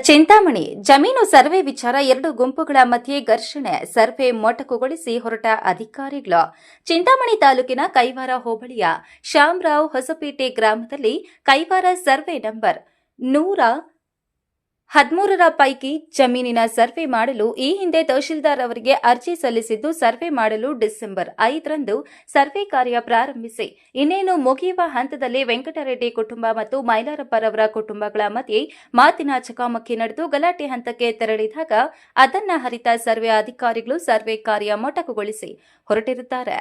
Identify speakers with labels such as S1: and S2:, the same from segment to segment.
S1: ಚಿಂತಾಮಣಿ ಜಮೀನು ಸರ್ವೆ ವಿಚಾರ ಎರಡು ಗುಂಪುಗಳ ಮಧ್ಯೆ ಘರ್ಷಣೆ, ಸರ್ವೆ ಮೊಟಕುಗೊಳಿಸಿ ಹೊರಟ ಅಧಿಕಾರಿಗಳು. ಚಿಂತಾಮಣಿ ತಾಲೂಕಿನ ಕೈವಾರ ಹೋಬಳಿಯ ಶ್ಯಾಮರಾವ್ ಹೊಸಪೇಟೆ ಗ್ರಾಮದಲ್ಲಿ ಕೈವಾರ ಸರ್ವೆ ನಂಬರ್ 113ರ ಪೈಕಿ ಜಮೀನಿನ ಸರ್ವೆ ಮಾಡಲು ಈ ಹಿಂದೆ ತಹಶೀಲ್ದಾರ್ ಅವರಿಗೆ ಅರ್ಜಿ ಸಲ್ಲಿಸಿದ್ದು, ಸರ್ವೆ ಮಾಡಲು ಡಿಸೆಂಬರ್ 5ರಂದು ಸರ್ವೆ ಕಾರ್ಯ ಪ್ರಾರಂಭಿಸಿ ಇನ್ನೇನು ಮುಗಿಯುವ ಹಂತದಲ್ಲಿ ವೆಂಕಟರೆಡ್ಡಿ ಕುಟುಂಬ ಮತ್ತು ಮೈಲಾರಪ್ಪರವರ ಕುಟುಂಬಗಳ ಮಧ್ಯೆ ಮಾತಿನ ಚಕಮಕಿ ನಡೆದು ಗಲಾಟೆ ಹಂತಕ್ಕೆ ತೆರಳಿದಾಗ ಅದನ್ನ ಹರಿತ ಸರ್ವೆ ಅಧಿಕಾರಿಗಳು ಸರ್ವೆ ಕಾರ್ಯ ಮೊಟಕುಗೊಳಿಸಿ ಹೊರಟಿರುತ್ತಾರೆ.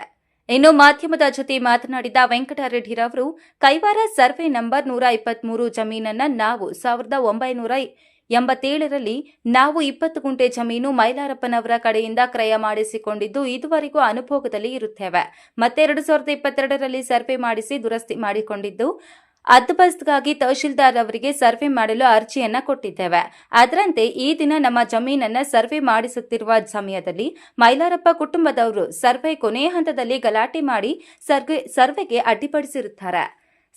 S1: ಇನ್ನು ಮಾಧ್ಯಮದ ಜೊತೆ ಮಾತನಾಡಿದ ವೆಂಕಟರೆಡ್ಡಿರವರು, ಕೈವಾರ ಸರ್ವೆ ನಂಬರ್ 123 ಜಮೀನನ್ನ ನಾವು 1987ರಲ್ಲಿ ನಾವು 20 ಗುಂಟೆ ಜಮೀನು ಮೈಲಾರಪ್ಪನವರ ಕಡೆಯಿಂದ ಕ್ರಯ ಮಾಡಿಸಿಕೊಂಡಿದ್ದು ಇದುವರೆಗೂ ಅನುಭೋಗದಲ್ಲಿ ಇರುತ್ತೇವೆ. ಮತ್ತೆ 2022ರಲ್ಲಿ ಸರ್ವೆ ಮಾಡಿಸಿ ದುರಸ್ತಿ ಮಾಡಿಕೊಂಡಿದ್ದು ಅದ್ಬಸ್ತ್ಗಾಗಿ ತಹಶೀಲ್ದಾರ್ ಅವರಿಗೆ ಸರ್ವೆ ಮಾಡಲು ಅರ್ಜಿಯನ್ನ ಕೊಟ್ಟಿದ್ದೇವೆ. ಅದರಂತೆ ಈ ದಿನ ನಮ್ಮ ಜಮೀನನ್ನ ಸರ್ವೆ ಮಾಡಿಸುತ್ತಿರುವ ಸಮಯದಲ್ಲಿ ಮೈಲಾರಪ್ಪ ಕುಟುಂಬದವರು ಸರ್ವೆ ಕೊನೆಯ ಹಂತದಲ್ಲಿ ಗಲಾಟೆ ಮಾಡಿ ಸರ್ವೆಗೆ ಅಡ್ಡಿಪಡಿಸಿರುತ್ತಾರೆ.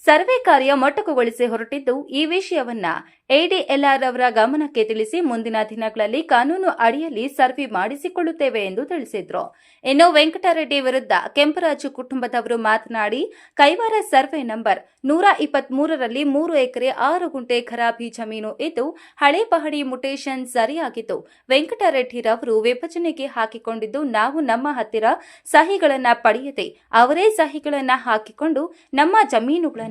S1: ಸರ್ವೆ ಕಾರ್ಯ ಮೊಟಕುಗೊಳಿಸಿ ಹೊರಟಿದ್ದು ಈ ವಿಷಯವನ್ನ ಎಡಿಎಲ್ಆರ್ ಅವರ ಗಮನಕ್ಕೆ ತಿಳಿಸಿ ಮುಂದಿನ ದಿನಗಳಲ್ಲಿ ಕಾನೂನು ಅಡಿಯಲ್ಲಿ ಸರ್ವೆ ಮಾಡಿಸಿಕೊಳ್ಳುತ್ತೇವೆ ಎಂದು ತಿಳಿಸಿದ್ರು. ಇನ್ನು ವೆಂಕಟರೆಡ್ಡಿ ವಿರುದ್ಧ ಕೆಂಪರಾಜು ಕುಟುಂಬದವರು ಮಾತನಾಡಿ, ಕೈವಾರ ಸರ್ವೆ ನಂಬರ್ 123ರಲ್ಲಿ 3 ಎಕರೆ 6 ಗುಂಟೆ ಖರಾಬಿ ಜಮೀನು ಇದ್ದು ಹಳೆ ಪಹಣಿ ಮುಟೇಶನ್ ಸರಿಯಾಗಿದ್ದು ವೆಂಕಟರೆಡ್ಡಿರವರು ವಿಭಜನೆಗೆ ಹಾಕಿಕೊಂಡಿದ್ದು ನಾವು ನಮ್ಮ ಹತ್ತಿರ ಸಹಿಗಳನ್ನ ಪಡೆಯದೆ ಅವರೇ ಸಹಿಗಳನ್ನ ಹಾಕಿಕೊಂಡು ನಮ್ಮ ಜಮೀನುಗಳನ್ನ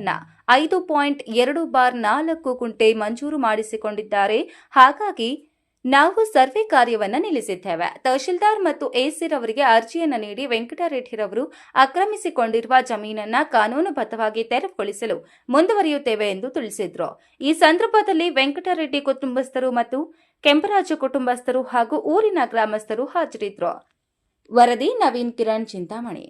S1: 5.2/4 ಗುಂಟೆ ಮಂಜೂರು ಮಾಡಿಸಿಕೊಂಡಿದ್ದಾರೆ. ಹಾಗಾಗಿ ನಾವು ಸರ್ವೆ ಕಾರ್ಯವನ್ನು ನಿಲ್ಲಿಸಿದ್ದೇವೆ. ತಹಶೀಲ್ದಾರ್ ಮತ್ತು ಎಸಿರವರಿಗೆ ಅರ್ಜಿಯನ್ನು ನೀಡಿ ವೆಂಕಟರೆಡ್ಡಿರವರು ಆಕ್ರಮಿಸಿಕೊಂಡಿರುವ ಜಮೀನನ್ನ ಕಾನೂನುಬದ್ಧವಾಗಿ ತೆರವುಗೊಳಿಸಲು ಮುಂದುವರಿಯುತ್ತೇವೆ ಎಂದು ತಿಳಿಸಿದ್ರು. ಈ ಸಂದರ್ಭದಲ್ಲಿ ವೆಂಕಟರೆಡ್ಡಿ ಕುಟುಂಬಸ್ಥರು ಮತ್ತು ಕೆಂಪರಾಜು ಕುಟುಂಬಸ್ಥರು ಹಾಗೂ ಊರಿನ ಗ್ರಾಮಸ್ಥರು ಹಾಜರಿದ್ದರು. ವರದಿ ನವೀನ್ ಕಿರಣ್, ಚಿಂತಾಮಣಿ.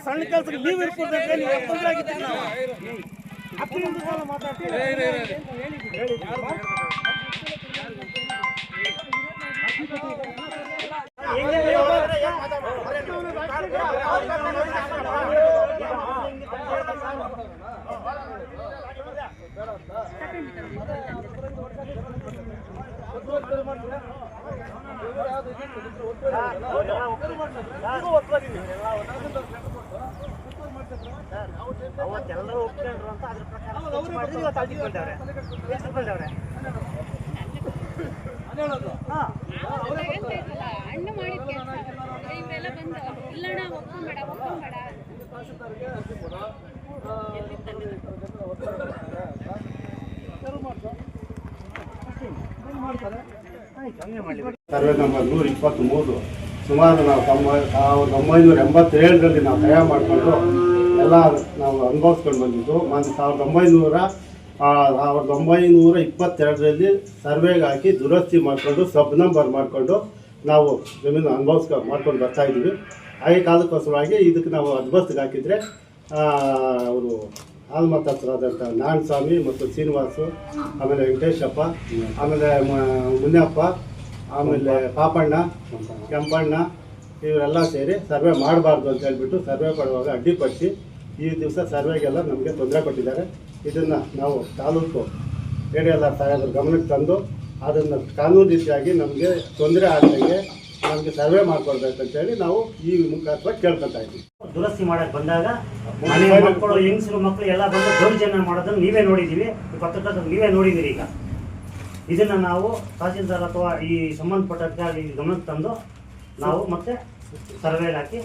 S2: ಸಣ್ಣ ಕೆಲಸಕ್ಕೆ ನೀವು ಇರ್ಕೊಡ್ಬೇಕು, ನೀವು ತೊಂದರೆ ಆಗಿದ್ದೀರಿ. ನಾವು ಮಾತಾಡ್ತೀವಿ. ಅವತ್ತೆಲ್ಲರೂ ಒಪ್ಕೊಂಡ್ರು ಅಂತ ಅದ್ರ ಪ್ರಕಾರ
S3: ಅಣ್ಣ ಮಾಡಿದ ಕೆಲಸ ಇವರೆಲ್ಲ ಬಂದು ಇಲ್ಲಣ್ಣ ಒಪ್ಕೊಂಬೇಡ
S4: ಸರ್ವೆ ನಂಬರ್ 123 ಸುಮಾರು ನಾವು 1987ರಲ್ಲಿ ನಾವು ಕ್ರಯ ಮಾಡಿಕೊಂಡು ಎಲ್ಲ ನಾವು ಅನುಭವಿಸ್ಕೊಂಡು ಬಂದಿದ್ದು. ಮತ್ತು 1922ರಲ್ಲಿ ಸರ್ವೆಗೆ ಹಾಕಿ ದುರಸ್ತಿ ಮಾಡಿಕೊಂಡು ಸಬ್ ನಂಬರ್ ಮಾಡಿಕೊಂಡು ನಾವು ಜಮೀನು ಮಾಡ್ಕೊಂಡು ಬರ್ತಾ ಇದ್ದೀವಿ. ಹಾಗೆ ಕಾಲಕ್ಕೋಸ್ಕರವಾಗಿ ಇದಕ್ಕೆ ನಾವು ಅದ್ಬಸ್ತಿಗೆ ಹಾಕಿದರೆ ಅವರು ಆಲ್ಮತ್ ಹತ್ರದಂಥ ನಾರಾಯಣಸ್ವಾಮಿ ಮತ್ತು ಶ್ರೀನಿವಾಸು, ಆಮೇಲೆ ವೆಂಕಟೇಶಪ್ಪ, ಆಮೇಲೆ ಮುನಿಯಪ್ಪ, ಆಮೇಲೆ ಪಾಪಣ್ಣ, ಕೆಂಪಣ್ಣ ಇವರೆಲ್ಲ ಸೇರಿ ಸರ್ವೆ ಮಾಡಬಾರ್ದು ಅಂತ ಹೇಳ್ಬಿಟ್ಟು ಸರ್ವೆ ಮಾಡುವಾಗ ಅಡ್ಡಿಪಡಿಸಿ ಈ ದಿವಸ ಸರ್ವೆಗೆಲ್ಲ ನಮಗೆ ತೊಂದರೆ ಕೊಟ್ಟಿದ್ದಾರೆ. ಇದನ್ನು ನಾವು ತಾಲೂಕು ಎಡಿಎಲ್ಆರ್ ಸಾಹೇಬರ ಗಮನಕ್ಕೆ ತಂದು ಅದನ್ನು ಕಾನೂನು ರೀತಿಯಾಗಿ ನಮಗೆ ತೊಂದರೆ ಆಗದಂಗೆ ನಮಗೆ ಸರ್ವೆ ಮಾಡಿಕೊಡ್ಬೇಕಂತೇಳಿ ನಾವು ಈ ಮುಖಾಂತರ ಕೇಳ್ಕೊತಾ ಇದ್ದೀವಿ.
S2: ದುರಸ್ತಿ ಮಾಡಕ್ಕೆ ಬಂದಾಗ ಮಕ್ಕಳು, ಹೆಂಗಸರು ಮಕ್ಕಳು ಎಲ್ಲ ಬಂದು ದೌರ್ಜನ್ಯ ಮಾಡೋದನ್ನು ನೀವೇ ನೋಡಿದ್ದೀವಿ, ಪತ್ರಕರ್ತರು ನೀವೇ ನೋಡಿದ್ದೀರಿ. ಈಗ ಇದನ್ನು ನಾವು ತಹಸೀಲ್ದಾರ್ ಅಥವಾ ಈ ಸಂಬಂಧಪಟ್ಟ ಅಧಿಕಾರಿ ಗಮನಕ್ಕೆ ತಂದು ನಾವು ಮತ್ತೆ ಸರ್ವೆ ಹಾಕಿ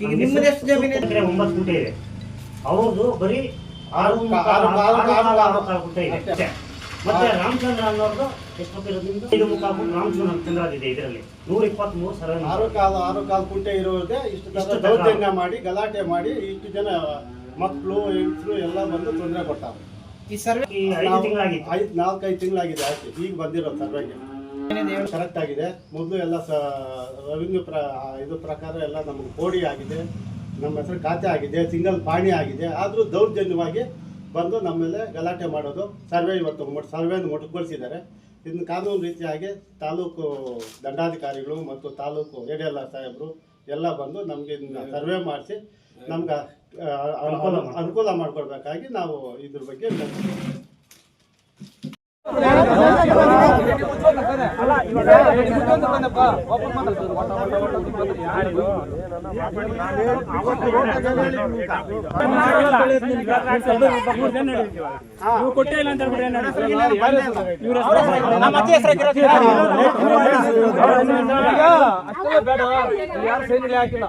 S2: 9 ಗುಂಟೆ ಇದೆ, ಅವ್ರದ್ದು ಬರೀ 6 ಗುಂಟೆ ಇದೆ. ಮತ್ತೆ ರಾಮಚಂದ್ರ ಅನ್ನೋರ್ದು ಎಷ್ಟು ಇರೋದ್ರಿಂದ 5.3 ರಾಮಚಂದ್ರ ಇದೆ. ಇದರಲ್ಲಿ 123 ಸರ್ವೆ
S4: 6 ಗುಂಟೆ ಇರೋದೇ ಇಷ್ಟು ದೌರ್ಜನ್ಯ ಮಾಡಿ ಗಲಾಟೆ ಮಾಡಿ ಇಷ್ಟು ಜನ ಮಕ್ಕಳು ಹೆಂಗಸರು ಎಲ್ಲ ಬಂದು ತೊಂದರೆ ಕೊಡ್ತಾರೆ.
S2: ಈ ಸರ್ವೆ 5 ತಿಂಗಳಾಗಿತ್ತು,
S4: 4-5 ತಿಂಗಳಾಗಿದೆ ಆಯ್ತು ಈಗ ಬಂದಿರೋ ಸರ್ವೆಗೆ. ಕರೆಕ್ಟ್ ಆಗಿದೆ. ಮೊದಲು ಎಲ್ಲ ರೆವಿನ್ಯೂ ಇದು ಪ್ರಕಾರ ಎಲ್ಲ ನಮಗೆ ಕೋಡಿ ಆಗಿದೆ. ನಮ್ಮ ಹೆಸರು ಖಾತೆ ಆಗಿದೆ, ಸಿಂಗಲ್ ಪಾಣಿ ಆಗಿದೆ, ಆದರೂ ದೌರ್ಜನ್ಯವಾಗಿ ಬಂದು ನಮ್ಮ ಮೇಲೆ ಗಲಾಟೆ ಮಾಡೋದು. ಸರ್ವೆಯನ್ನು ಮೊಟಕುಗೊಳಿಸಿದ್ದಾರೆ. ಇದನ್ನು ಕಾನೂನು ರೀತಿಯಾಗಿ ತಾಲೂಕು ದಂಡಾಧಿಕಾರಿಗಳು ಮತ್ತು ತಾಲೂಕು ADLR ಸಾಹೇಬರು ಎಲ್ಲ ಬಂದು ನಮಗೆ ಇದನ್ನ ಸರ್ವೆ ಮಾಡಿಸಿ ನಮ್ಗೆ ಅನುಕೂಲ ಮಾಡಿಕೊಡ್ಬೇಕಾಗಿ ನಾವು ಇದ್ರ ಬಗ್ಗೆ
S5: ಕೊಟ್ಟೇ ಇಲ್ಲ ಅಂತ ಬೇಡ, ಯಾರು ಸೈನ್ಯ ಹಾಕಿಲ್ಲ,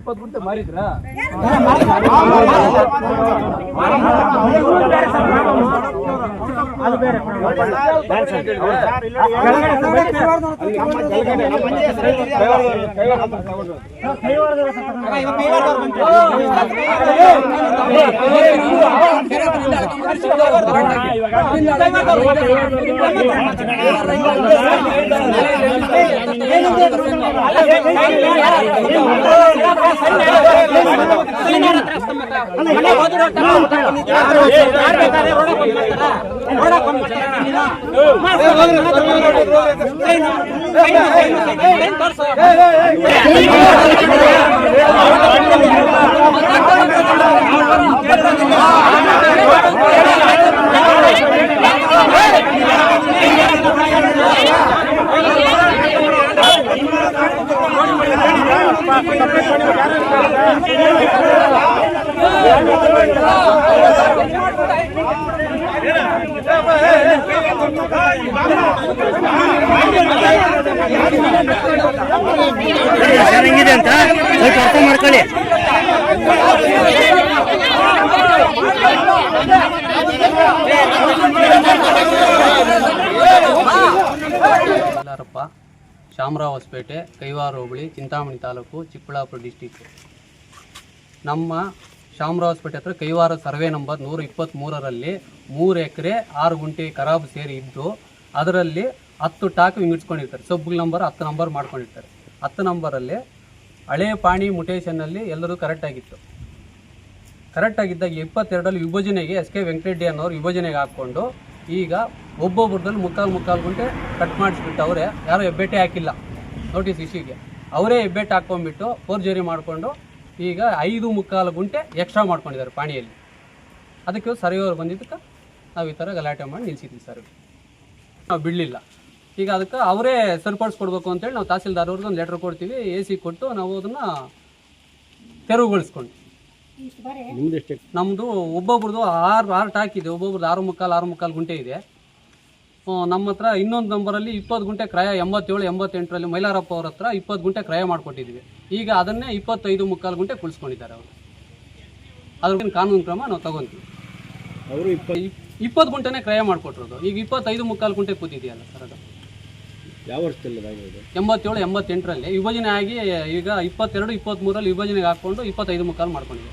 S5: 20 ಗುಂಟೆ ಮಾರಿದ್ರ ಅದು ಬೇರೆ.
S2: ಹೆಂಗಿದೆ ಅಂತ ಸ್ವಲ್ಪ ಅರ್ಥ ಮಾಡ್ಕೊಳ್ಳಿ.
S6: ಮೈಲಾರಪ್ಪ, ಶಾಮರಾವ್ ಹೊಸಪೇಟೆ, ಕೈವಾರ ಹೋಬಳಿ, ಚಿಂತಾಮಣಿ ತಾಲೂಕು, ಚಿಕ್ಕಬಳ್ಳಾಪುರ ಡಿಸ್ಟಿಕ್ಕು. ನಮ್ಮ ಶಾಮರಾವ್ ಹೊಸಪೇಟೆ ಹತ್ರ ಕೈವಾರ ಸರ್ವೆ ನಂಬರ್ 123ರಲ್ಲಿ 3 ಎಕರೆ 6 ಗುಂಟೆ ಖರಾಬು ಸೇರಿ ಇದ್ದು ಅದರಲ್ಲಿ 10 ಟಾಕ್ ವಿಂಗಡಿಸ್ಕೊಂಡಿರ್ತಾರೆ. ಸಬ್ ನಂಬರ್ 10 ನಂಬರ್ ಮಾಡ್ಕೊಂಡಿರ್ತಾರೆ. 10 ನಂಬರಲ್ಲಿ ಹಳೆ ಪಾಣಿ ಮುಟೇಷನ್ನಲ್ಲಿ ಎಲ್ಲರೂ ಕರೆಕ್ಟಾಗಿತ್ತು. ಕರೆಕ್ಟಾಗಿದ್ದಾಗ 22ರಲ್ಲಿ ವಿಭಜನೆಗೆ SK ವೆಂಕಟರೆಡ್ಡಿ ಅನ್ನೋರು ವಿಭಜನೆಗೆ ಹಾಕ್ಕೊಂಡು ಈಗ ಒಬ್ಬೊಬ್ಬರದಲ್ಲಿ ಮುಕ್ಕಾಲು ಗುಂಟೆ ಕಟ್ ಮಾಡಿಸ್ಬಿಟ್ಟು ಅವರೇ ಯಾರೂ ಹೆಬ್ಬೆಟ್ಟೆ ಹಾಕಿಲ್ಲ ನೋಟಿಸ್ ಇಶ್ಯೂಗೆ. ಅವರೇ ಹೆಬ್ಬೆಟ್ಟೆ ಹಾಕ್ಕೊಂಡ್ಬಿಟ್ಟು ಫೋರ್ಜರಿ ಮಾಡಿಕೊಂಡು ಈಗ 5.25 ಗುಂಟೆ ಎಕ್ಸ್ಟ್ರಾ ಮಾಡ್ಕೊಂಡಿದ್ದಾರೆ ಪಾಣಿಯಲ್ಲಿ. ಅದಕ್ಕೆ ಸರ್ವೆಯವರು ಬಂದಿದ್ದಕ್ಕೆ ನಾವು ಈ ಥರ ಗಲಾಟೆ ಮಾಡಿ ನಿಲ್ಲಿಸಿದ್ವಿ ಸರ್. ನಾವು ಬಿಡಲಿಲ್ಲ. ಈಗ ಅದಕ್ಕೆ ಅವರೇ ಸರಿಪಡಿಸ್ಕೊಡ್ಬೇಕು ಅಂತೇಳಿ ನಾವು ತಹಸೀಲ್ದಾರ್ ಅವ್ರಿಗೆ ಒಂದು ಲೆಟ್ರ್ ಕೊಡ್ತೀವಿ. AC ಕೊಟ್ಟು ನಾವು ಅದನ್ನು ತೆರವುಗೊಳಿಸ್ಕೊಂಡು ನಮ್ಮದು ಒಬ್ಬೊಬ್ರದ್ದು 6 ಟಾಕ್ ಇದೆ. ಒಬ್ಬೊಬ್ರದ್ದು 6.25 ಗುಂಟೆ ಇದೆ. ನಮ್ಮ ಹತ್ರ ಇನ್ನೊಂದು ನಂಬರಲ್ಲಿ 20 ಗುಂಟೆ ಕ್ರಯ 87, 88ರಲ್ಲಿ ಮೈಲಾರಪ್ಪ ಅವ್ರ ಹತ್ರ 20 ಗುಂಟೆ ಕ್ರಯ ಮಾಡ್ಕೊಟ್ಟಿದ್ವಿ. ಈಗ ಅದನ್ನೇ 25.25 ಗುಂಟೆ ಕುಳಿಸ್ಕೊಂಡಿದ್ದಾರೆ ಅವರು. ಅದ್ರ ಕಾನೂನು ಕ್ರಮ ನಾವು ತಗೊಂತೀವಿ. ಅವರು 20 ಗುಂಟೆನೇ ಕ್ರಯ ಮಾಡಿಕೊಟ್ಟಿರೋದು. ಈಗ 25.25 ಗುಂಟೆ ಕೂತಿದೆಯಲ್ಲ ಸರ್. ಅದು
S5: ಯಾವ ವರ್ಷದಲ್ಲಿ
S6: 87, 88ರಲ್ಲಿ ವಿಭಜನೆ ಆಗಿ ಈಗ 22, 23ರಲ್ಲಿ ವಿಭಜನೆಗೆ ಹಾಕ್ಕೊಂಡು 25.25 ಮಾಡ್ಕೊಂಡಿದೆ.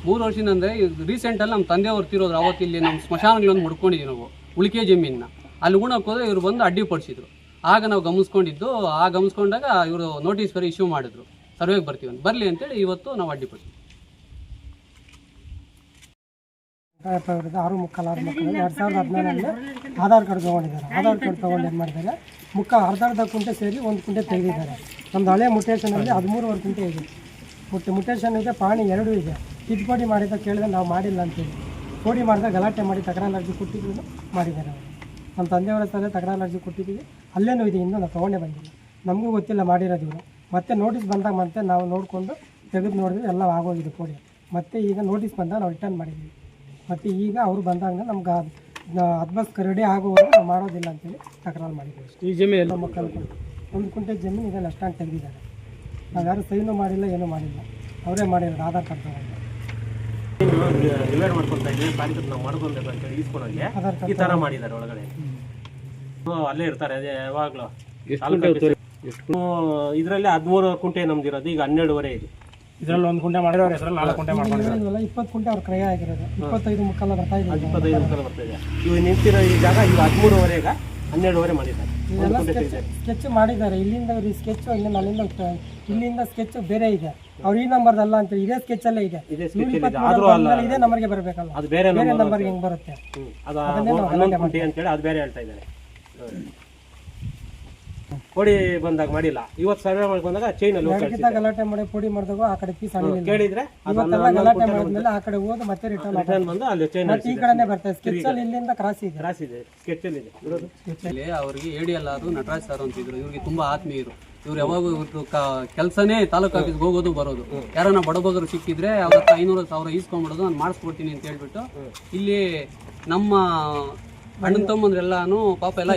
S6: 3 ವರ್ಷದಿಂದ ಅಂದರೆ ರೀಸೆಂಟಲ್ಲಿ ನಮ್ಮ ತಂದೆಯವ್ರು ತಿರೋದ್ರು. ಅವತ್ತು ಇಲ್ಲಿ ನಮ್ಮ ಸ್ಮಶಾನಗಳೊಂದು ಮುಡ್ಕೊಂಡಿದ್ದೀವಿ ನಾವು ಉಳಿಕೆ ಜಮೀನನ್ನ. ಅಲ್ಲಿ ಉಣಕ್ಕೆ ಹೋದ್ರೆ ಇವರು ಬಂದು ಅಡ್ಡಿಪಡಿಸಿದ್ರು. ಆಗ ನಾವು ಗಮನಿಸ್ಕೊಂಡಿದ್ದು. ಗಮನಿಸ್ಕೊಂಡಾಗ ಇವರು ನೋಟಿಸ್ ಬೇರೆ ಇಶ್ಯೂ ಮಾಡಿದ್ರು, ಸರ್ವೆಗೆ ಬರ್ತೀವಿ ಅಂತ. ಬರಲಿ ಅಂತೇಳಿ ಇವತ್ತು ನಾವು ಅಡ್ಡಿಪಡಿಸಿದ್ವಿ.
S7: 2017ರಲ್ಲಿ ಆಧಾರ್ ಕಾರ್ಡ್ ತೊಗೊಂಡಿದ್ದಾರೆ. ಆಧಾರ್ ಕಾರ್ಡ್ ತೊಗೊಂಡು ಏನು ಮಾಡಿದ್ದಾರೆ, ಅರ್ಧ ಕುಂಟೆ ಸೇರಿ 1 ಕುಂಟೆ ತೆಗೆದಿದ್ದಾರೆ. ನಮ್ಮದು ಹಳೆ ಮುಟೇಷನಲ್ಲಿ 13 ಕುಂಟೆ ಇದೆ. ಮುಟೇಷನ್ ಇದೆ, ಪಾಣಿ 2 ಇದೆ. ತಿದ್ದುಪಡಿ ಮಾಡಿದ ಕೇಳಿದ್ರೆ ನಾವು ಮಾಡಿಲ್ಲ ಅಂತೇಳಿ ಪೋಡಿ ಮಾಡಿದಾಗ ಗಲಾಟೆ ಮಾಡಿ ತಕರಾರು ಅರ್ಜಿ ಕೊಟ್ಟಿದ್ದು ಮಾಡಿದ್ದಾರೆ ಅವರು. ನಮ್ಮ ತಂದೆಯವರ ಹತ್ರ ತಕರಾರು ಅರ್ಜಿ ಕೊಟ್ಟಿದ್ದೀವಿ. ಅಲ್ಲೇನೂ ಇದೆ, ಇನ್ನೂ ನಾವು ತೊಗೊಂಡೇ ಬಂದಿಲ್ಲ. ನಮಗೂ ಗೊತ್ತಿಲ್ಲ ಮಾಡಿರೋದು ಇವರು. ಮತ್ತೆ ನೋಟಿಸ್ ಬಂದಾಗ ಮತ್ತೆ ನಾವು ನೋಡಿಕೊಂಡು ತೆಗೆದು ನೋಡಿದ್ವಿ, ಎಲ್ಲ ಆಗೋಗಿದೆ ಪೋಡಿ. ಮತ್ತೆ ಈಗ ನೋಟಿಸ್ ಬಂದಾಗ ನಾವು ರಿಟರ್ನ್ ಮಾಡಿದ್ವಿ. ಮತ್ತು ಈಗ ಅವರು ಬಂದಾಗ ನಮ್ಗೆ ಅದ್ಬಸ್ ರೆಡಿ ಆಗೋವರೆಗೂ ನಾವು ಮಾಡೋದಿಲ್ಲ ಅಂತೇಳಿ ತಕರಾರು ಮಾಡಿದ್ದೀವಿ.
S5: ಈ ಜಮೀನು
S7: ಮಕ್ಕಳು 1 ಕುಂಟೆ ಜಮೀನು ಇದೆಲ್ಲ ಅಷ್ಟಾಗಿ ತೆಗೆದಿದ್ದಾರೆ. ನಾವು ಯಾರು ಸೈನು ಮಾಡಿಲ್ಲ, ಏನೂ ಮಾಡಿಲ್ಲ, ಅವರೇ ಮಾಡಿರೋದು ಆಧಾರ್ ಕಾರ್ಡ್ ತಗೊಂಡು.
S8: ರಿವೇರ್ ಮಾಡ್ಕೊತಾ ಇದ್ದೀವಿ, ಬ್ಯಾಂಕ್ ನಾವು ಮಾಡ್ಕೊಬೇಕು ಅಂತೇಳಿ ಈಸ್ಕೊಳಗೆ ಈ ಥರ ಮಾಡಿದ್ದಾರೆ ಒಳಗಡೆ. ಅಲ್ಲೇ ಇರ್ತಾರೆ ಅದೇ ಯಾವಾಗಲೂ. ಇದರಲ್ಲಿ 13 ಕುಂಟೆ ನಮ್ದಿರೋದು, ಈಗ 12.5 ಇದೆ.
S5: ಇದರಲ್ಲಿ 1 ಕುಂಟೆ ಮಾಡಿರೋರು ಹೆಸರಲ್ಲಿ 4 ಕುಂಟೆ ಮಾಡ್ಕೊಂಡಿದ್ದಾರೆ.
S7: 20 ಕುಂಟೆ ಅವ್ರ ಕ್ರಯ ಆಗಿರೋದು. 25.25 ಬರ್ತಾ ಇದೆ.
S8: 25 ಬರ್ತಾ ಇದೆ. ಇವು ನಿಂತಿರೋ ಈ ಜಾಗ ಇವು 13.5 12.5 ಮಾಡಿದ್ದಾರೆ.
S7: ಇದೆಲ್ಲ ಸ್ಕೆಚ್ ಮಾಡಿದ್ದಾರೆ. ಇಲ್ಲಿಂದ ಇವ್ರು ಸ್ಕೆಚ್ ಇಲ್ಲಿಂದ ಸ್ಕೆಚ್ ಬೇರೆ ಇದೆ. ಅವ್ರು ಈ ನಂಬರ್ದಲ್ಲ ಅಂತೇಳಿ ಇದೇ ಸ್ಕೆಚ್ ಅಲ್ಲೇ ಇದೆ. 123 ಇದೇ ನಂಬರ್ಗೆ ಬರಬೇಕಲ್ಲ,
S8: ಅದು ಬೇರೆ
S7: ನಂಬರ್ಗೆ ಹೆಂಗ್ ಬರುತ್ತೆ?
S8: ಅದು 11 ಕುಂಟೆ ಅಂತೇಳಿ ಅದು ಬೇರೆ ಹೇಳ್ತಾ ಇದ್ದಾರೆ. ಪೊಡಿ ಬಂದಾಗ ಮಾಡಿಲ್ಲ, ಇವತ್ತು ಸರ್ವೆ ಮಾಡ್ಕೊಂಡಾಗ ಚೈನ್ ಅಲ್ಲಿ
S7: ಗಲಾಟೆ ಮಾಡಿ ಪುಡಿ ಮಾಡಿದಾಗ ಆ ಕಡೆ ಪೀಸ್
S8: ಕೇಳಿದ್ರೆ
S7: ಇವತ್ತೆಲ್ಲ ಗಲಾಟೆ ಮಾಡಿದ್ಮೇಲೆ ಆ ಕಡೆ ಹೋದ ಮತ್ತೆ ರಿಟರ್ನ್
S8: ಬಂದು ಅಲ್ಲಿ ಚೈನ್
S7: ಮತ್ತೆ ಈ ಕಡೆನೇ ಬರ್ತದೆ. ಸ್ಕೆಚ್ ಅಲ್ಲಿ ಇಲ್ಲಿಂದ ಕ್ರಾಸ್ ಇದೆ,
S8: ಕ್ರಾಸ್ ಇದೆ, ಸ್ಕೆಚ್ ಅಲ್ಲಿ ಇದೆ ನೋಡೋದು.
S6: ಇಲ್ಲಿ ಅವರಿಗೆ ADL ನಟರಾಜ್ ಸರ್ ಅಂತಿದ್ರು. ಇವ್ರಿಗೆ ತುಂಬಾ ಆತ್ಮೀಯರು. ಇವ್ರು ಯಾವಾಗ ಕೆಲಸನೇ ತಾಲೂಕು ಆಫೀಸ್ಗೆ ಹೋಗೋದು ಬರೋದು. ಯಾರನ್ನ ಬಡಬಗರು ಸಿಕ್ಕಿದ್ರೆ ಅವ್ರ 500,000 ಈಸ್ಕೊಂಡ್ಬಿಡೋದು, ನಾನು ಮಾಡಿಸ್ಕೊಡ್ತೀನಿ ಅಂತ ಹೇಳ್ಬಿಟ್ಟು ಇಲ್ಲಿ ನಮ್ಮ ಅಣ್ಣನ ತಮ್ಮಂದ್ರೆಲ್ಲಾನು ಪಾಪ ಎಲ್ಲ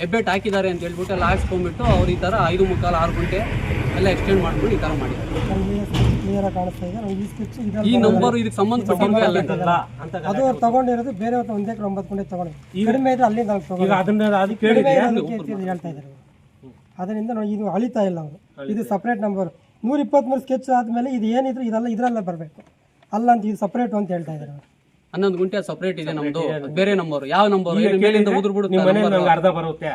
S6: ಹೆಬ್ಬೆಟ್ ಹಾಕಿದ್ದಾರೆ ಅಂತ ಹೇಳ್ಬಿಟ್ಟು ಎಲ್ಲ ಹಾಕ್ಸ್ಕೊಂಡ್ಬಿಟ್ಟು ಅವ್ರು ಈ ಥರ 5 ಮುಕ್ಕಾಲು 6 ಗಂಟೆ ಎಲ್ಲ ಎಕ್ಸ್ಟೆಂಡ್ ಮಾಡ್ಕೊಂಡು ಈ ಥರ ಮಾಡಿದ್ದಾರೆ.
S7: ಕ್ಲಿಯರ್ ಆಗಿ ಕಾಣಿಸ್ತಾ ಇದೆ. ಈ ಸ್ಕೆಚ್
S6: ಈ ನಂಬರ್ ಇದಕ್ಕೆ ಸಂಬಂಧಪಟ್ಟಿಲ್ಲ ಅಲ್ಲ
S8: ಅಂತ
S7: ಅದು ಅವ್ರು ತಗೊಂಡಿರೋದು ಬೇರೆ 1 ಎಕರೆ 9 ಗುಂಟೆ ತಗೊಂಡಿದ್ರು. ಕಡಿಮೆ ಇದೆ ಅಲ್ಲಿಂದ
S8: ಈಗ ಅದನ್ನ ಅದು ಕೇಳಿದ್ರೆ
S7: ಹೇಳ್ತಾ ಇದ್ದಾರೆ. ಅದರಿಂದ ನೋಡಿ ಇದು ಅಳಿತಾ ಇಲ್ಲ ಅವರು. ಇದು ಸಪ್ರೇಟ್ ನಂಬರ್ 123 ಸ್ಕೆಚ್ ಆದ್ಮೇಲೆ ಇದು ಏನಿದ್ರು ಇದೆಲ್ಲ ಇದ್ರಲ್ಲೇ ಬರಬೇಕು ಅಲ್ಲ ಅಂತ ಇದು ಸಪ್ರೇಟ್ ಅಂತ ಹೇಳ್ತಾ ಇದ್ದಾರೆ.
S6: 11 ಗುಂಟೆ ಸಪ್ರೇಟ್ ಇದೆ ನಮ್ದು, ಬೇರೆ ನಂಬರ್. ಯಾವ ನಂಬರ್
S8: ನಿಮ್ಮ ಮನೆ ನಂಗೆ ಅರ್ಧ ಬರುತ್ತೆ,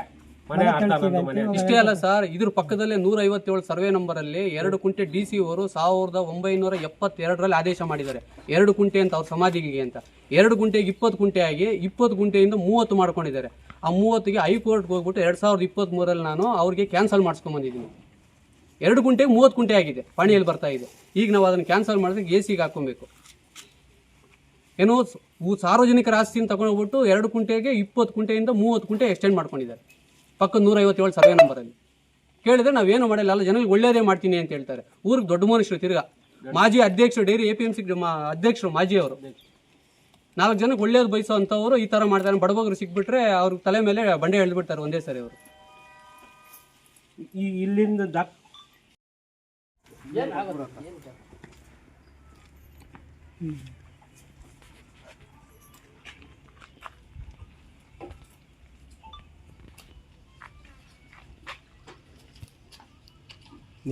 S8: ಮನೆ ಅರ್ಧ ನಂದು ಮನೆ.
S6: ಇಷ್ಟೇ ಅಲ್ಲ ಸರ್, ಇದ್ರ ಪಕ್ಕದಲ್ಲೇ 157 ಸರ್ವೆ ನಂಬರ್ ಅಲ್ಲಿ 2 ಕುಂಟೆ DC ಅವರು 1972ರಲ್ಲಿ ಆದೇಶ ಮಾಡಿದ್ದಾರೆ. 2 ಕುಂಟೆ ಅಂತ ಅವ್ರ ಸಮಾಧಿಗೆ ಅಂತ. 2 ಗುಂಟೆಗೆ 20 ಕುಂಟೆ ಆಗಿ 20 ಗುಂಟೆಯಿಂದ 30 ಮಾಡ್ಕೊಂಡಿದ್ದಾರೆ. ಆ 30ಗೆ ಹೈಕೋರ್ಟ್ಗೆ ಹೋಗ್ಬಿಟ್ಟು 2023ರಲ್ಲಿ ನಾನು ಅವ್ರಿಗೆ ಕ್ಯಾನ್ಸಲ್ ಮಾಡಿಸ್ಕೊಂಡ್ ಬಂದಿದ್ದೀನಿ. 2 ಗುಂಟೆಗೆ 30 ಕುಂಟೆ ಆಗಿದೆ, ಪಾಣಿಯಲ್ಲಿ ಬರ್ತಾ ಇದೆ. ಈಗ ನಾವು ಅದನ್ನು ಕ್ಯಾನ್ಸಲ್ ಮಾಡಿದ್ರೆ AC ಹಾಕೊಬೇಕು. ಏನೋ ಸಾರ್ವಜನಿಕರ ಆಸ್ತಿನ ತಗೊಂಡೋಗ್ಬಿಟ್ಟು 2 ಕುಂಟೆಗೆ 20 ಕುಂಟೆಯಿಂದ 30 ಕುಂಟೆ ಎಕ್ಸ್ಟೆಂಡ್ ಮಾಡ್ಕೊಂಡಿದ್ದಾರೆ ಪಕ್ಕ 157 ಸರ್ವೆ ನಂಬರಲ್ಲಿ. ಕೇಳಿದ್ರೆ ನಾವೇನು ಮಾಡಿಲ್ಲ, ಅಲ್ಲ ಜನಗಳಿಗೆ ಒಳ್ಳೇದೇ ಮಾಡ್ತೀನಿ ಅಂತ ಹೇಳ್ತಾರೆ. ಊರಿಗೆ ದೊಡ್ಡ ಮನುಷ್ಯರು, ತಿರ್ಗಾ ಮಾಜಿ ಅಧ್ಯಕ್ಷರು, ಡೈರಿ APMC ಅಧ್ಯಕ್ಷರು, ಮಾಜಿ ಅವರು 4 ಜನಕ್ಕೆ ಒಳ್ಳೇದು ಬಯಸೋ ಅಂಥವ್ರು ಈ ಥರ ಮಾಡ್ತಾರೆ. ಬಡಬಗರು ಸಿಕ್ಬಿಟ್ರೆ ಅವ್ರ ತಲೆ ಮೇಲೆ ಬಂಡೆ ಎಳೆದ್ಬಿಡ್ತಾರೆ ಒಂದೇ ಸರಿ ಅವರು.
S8: ಈ ಇಲ್ಲಿಂದ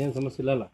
S8: ಏನು ಸಮಸ್ಯೆ ಇಲ್ಲಲ್ಲ.